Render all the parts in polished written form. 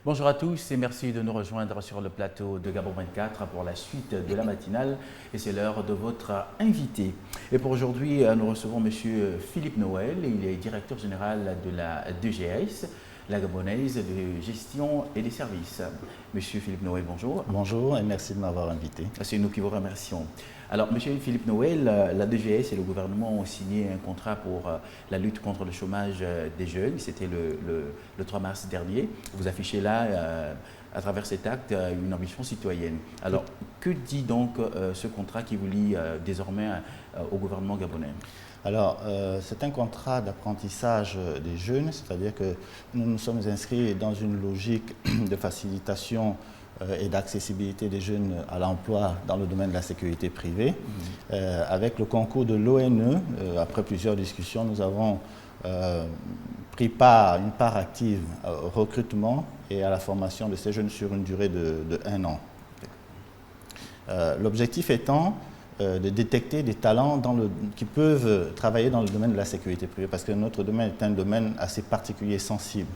Bonjour à tous et merci de nous rejoindre sur le plateau de Gabon 24 pour la suite de la matinale et c'est l'heure de votre invité. Et pour aujourd'hui, nous recevons M. Philippe Noël, il est directeur général de la DGS, la Gabonaise de gestion et des services. Monsieur Philippe Noël, bonjour. Bonjour et merci de m'avoir invité. C'est nous qui vous remercions. Alors, Monsieur Philippe Noël, la DGS et le gouvernement ont signé un contrat pour la lutte contre le chômage des jeunes. C'était le 3 mars dernier. Vous affichez là, à travers cet acte, une ambition citoyenne. Alors, que dit donc ce contrat qui vous lie désormais au gouvernement gabonais ? Alors, c'est un contrat d'apprentissage des jeunes, c'est-à-dire que nous nous sommes inscrits dans une logique de facilitation et d'accessibilité des jeunes à l'emploi dans le domaine de la sécurité privée. Avec le concours de l'ONE, après plusieurs discussions, nous avons pris une part active au recrutement et à la formation de ces jeunes sur une durée de 1 an. L'objectif étant de détecter des talents qui peuvent travailler dans le domaine de la sécurité privée, parce que notre domaine est un domaine assez particulier, sensible.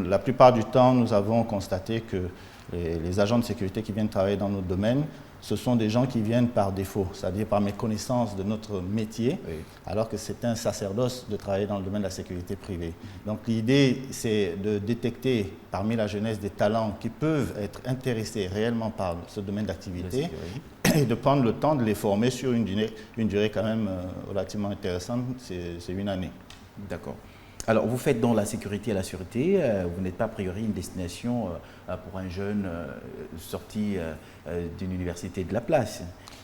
La plupart du temps, nous avons constaté que les agents de sécurité qui viennent travailler dans notre domaine, ce sont des gens qui viennent par défaut, c'est-à-dire par méconnaissance de notre métier, oui, alors que c'est un sacerdoce de travailler dans le domaine de la sécurité privée. Donc l'idée, c'est de détecter parmi la jeunesse des talents qui peuvent être intéressés réellement par ce domaine d'activité et de prendre le temps de les former sur une durée quand même relativement intéressante, c'est 1 année. D'accord. Alors, vous faites dans la sécurité et la sûreté, vous n'êtes pas a priori une destination pour un jeune sorti d'une université de la place.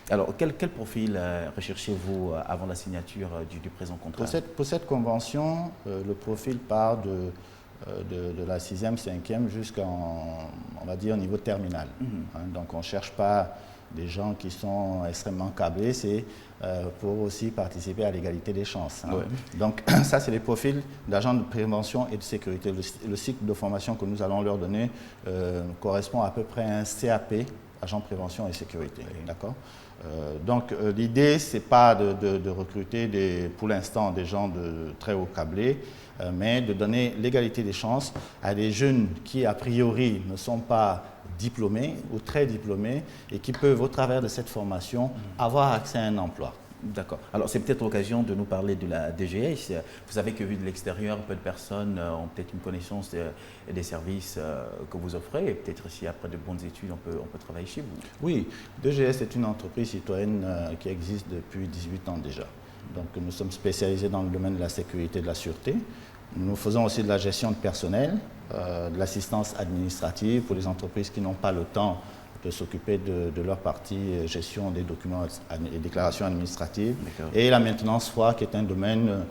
Alors, quel profil recherchez-vous avant la signature du présent contrat ? Pour cette convention, le profil part de la 6e, 5e jusqu'en, on va dire, niveau terminal. Donc, on ne cherche pas des gens qui sont extrêmement câblés, c'est pour aussi participer à l'égalité des chances. Ouais. Donc ça, c'est les profils d'agents de prévention et de sécurité. Le cycle de formation que nous allons leur donner correspond à peu près à un CAP, agent de prévention et sécurité. Oui. D'accord ? Donc l'idée, ce n'est pas de recruter pour l'instant des gens de très haut câblés, mais de donner l'égalité des chances à des jeunes qui, a priori, ne sont pas diplômés ou très diplômés et qui peuvent, au travers de cette formation, avoir accès à un emploi. D'accord. Alors, c'est peut-être l'occasion de nous parler de la DGS. Vous savez que, vu de l'extérieur, peu de personnes ont peut-être une connaissance des services que vous offrez et peut-être si après de bonnes études, on peut travailler chez vous. Oui, DGS est une entreprise citoyenne qui existe depuis 18 ans déjà. Donc, nous sommes spécialisés dans le domaine de la sécurité et de la sûreté. Nous faisons aussi de la gestion de personnel, de l'assistance administrative pour les entreprises qui n'ont pas le temps de s'occuper de leur partie gestion des documents et déclarations administratives, et la maintenance froid qui est un domaine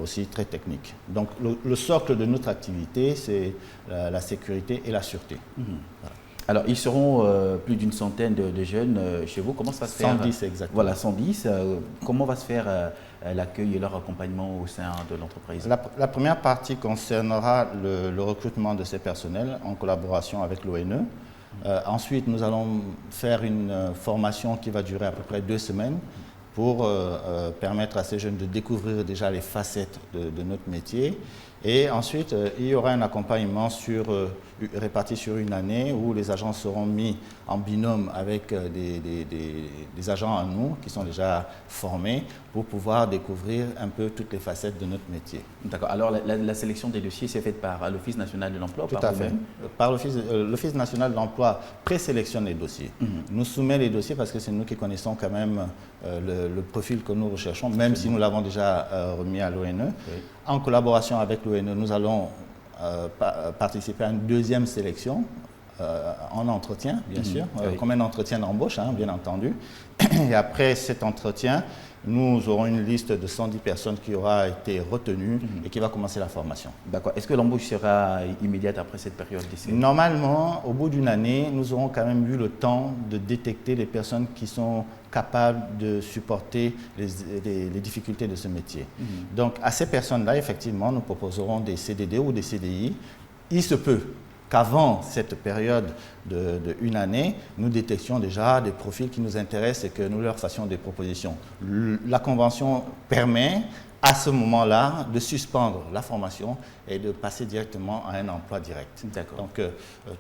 aussi très technique. Donc le socle de notre activité, c'est la sécurité et la sûreté. Voilà. Alors, ils seront plus d'une centaine de jeunes chez vous. Comment ça va se faire ? 110 exactement. Voilà, 110. Comment va se faire l'accueil et leur accompagnement au sein de l'entreprise ? La première partie concernera le recrutement de ces personnels en collaboration avec l'ONE. Ensuite, nous allons faire une formation qui va durer à peu près 2 semaines pour permettre à ces jeunes de découvrir déjà les facettes de notre métier. Et ensuite, il y aura un accompagnement réparti sur 1 année où les agents seront mis en binôme avec des agents à nous qui sont déjà formés pour pouvoir découvrir un peu toutes les facettes de notre métier. D'accord. Alors, la sélection des dossiers, c'est faite par l'Office national de l'emploi ? Tout à fait. Par l'Office national de l'emploi présélectionne les dossiers. Nous soumet les dossiers parce que c'est nous qui connaissons quand même le profil que nous recherchons, même si nous l'avons déjà remis à l'ONE. Oui. En collaboration avec l'ONE, nous allons participer à une 2e sélection en entretien, bien sûr, comme un entretien d'embauche, bien entendu. Et après cet entretien, nous aurons une liste de 110 personnes qui aura été retenue et qui va commencer la formation. D'accord. Est-ce que l'embauche sera immédiate après cette période d'essai ? Normalement, au bout d'1 année, nous aurons quand même eu le temps de détecter les personnes qui sont capables de supporter les difficultés de ce métier. Donc, à ces personnes-là, effectivement, nous proposerons des CDD ou des CDI. Il se peut qu'avant cette période d'une année, nous détections déjà des profils qui nous intéressent et que nous leur fassions des propositions. La Convention permet à ce moment-là de suspendre la formation et de passer directement à un emploi direct. Donc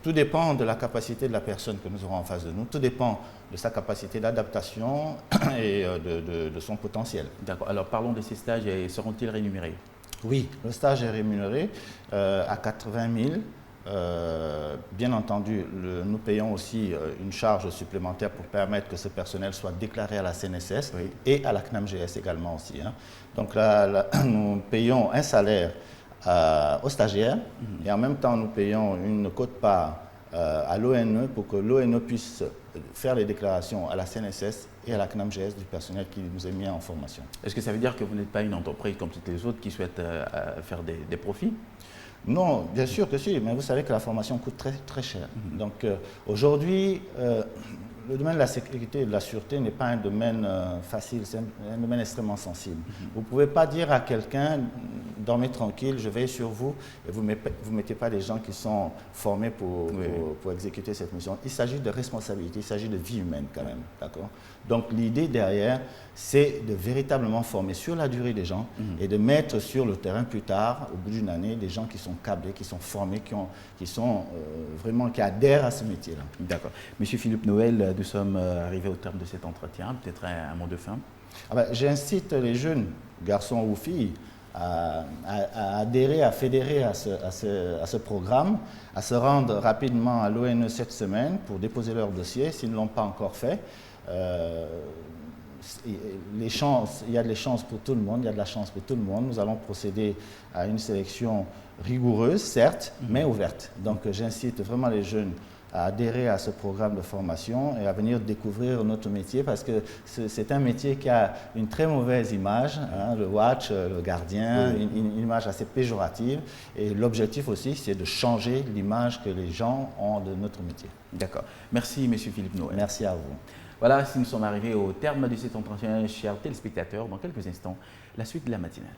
tout dépend de la capacité de la personne que nous aurons en face de nous, tout dépend de sa capacité d'adaptation et de son potentiel. D'accord. Alors parlons de ces stages et seront-ils rémunérés? Oui, le stage est rémunéré à 80 000. Bien entendu, nous payons aussi une charge supplémentaire pour permettre que ce personnel soit déclaré à la CNSS et à la CNAMGS également aussi. Hein. Donc nous payons un salaire aux stagiaires et en même temps nous payons une quote-part à l'ONE pour que l'ONE puisse faire les déclarations à la CNSS et à la CNAMGS du personnel qui nous est mis en formation. Est-ce que ça veut dire que vous n'êtes pas une entreprise comme toutes les autres qui souhaitent faire des profits? Non, bien sûr que si, mais vous savez que la formation coûte très, très cher. Donc aujourd'hui, le domaine de la sécurité et de la sûreté n'est pas un domaine facile, c'est un domaine extrêmement sensible. Vous ne pouvez pas dire à quelqu'un, dormez tranquille, je veille sur vous, et vous ne mettez pas des gens qui sont formés pour exécuter cette mission. Il s'agit de responsabilité, il s'agit de vie humaine quand même. Donc l'idée derrière, c'est de véritablement former sur la durée des gens et de mettre sur le terrain plus tard, au bout d'une année, des gens qui sont câblés, qui sont formés, qui adhèrent à ce métier-là. D'accord. Monsieur Philippe Noël, nous sommes arrivés au terme de cet entretien. Peut-être un mot de fin. J'incite les jeunes, garçons ou filles, à adhérer, à fédérer à ce programme, à se rendre rapidement à l'ONE cette semaine pour déposer leur dossier s'ils ne l'ont pas encore fait. Il y a des chances pour tout le monde, il y a de la chance pour tout le monde. Nous allons procéder à une sélection rigoureuse, certes, mais ouverte. Donc j'incite vraiment les jeunes à adhérer à ce programme de formation et à venir découvrir notre métier parce que c'est un métier qui a une très mauvaise image, hein, le watch, le gardien, une image assez péjorative. Et l'objectif aussi, c'est de changer l'image que les gens ont de notre métier. D'accord. Merci, monsieur Philippe Noël. Merci à vous. Voilà, si nous sommes arrivés au terme de cet entretien, chers téléspectateurs, dans quelques instants, la suite de la matinale.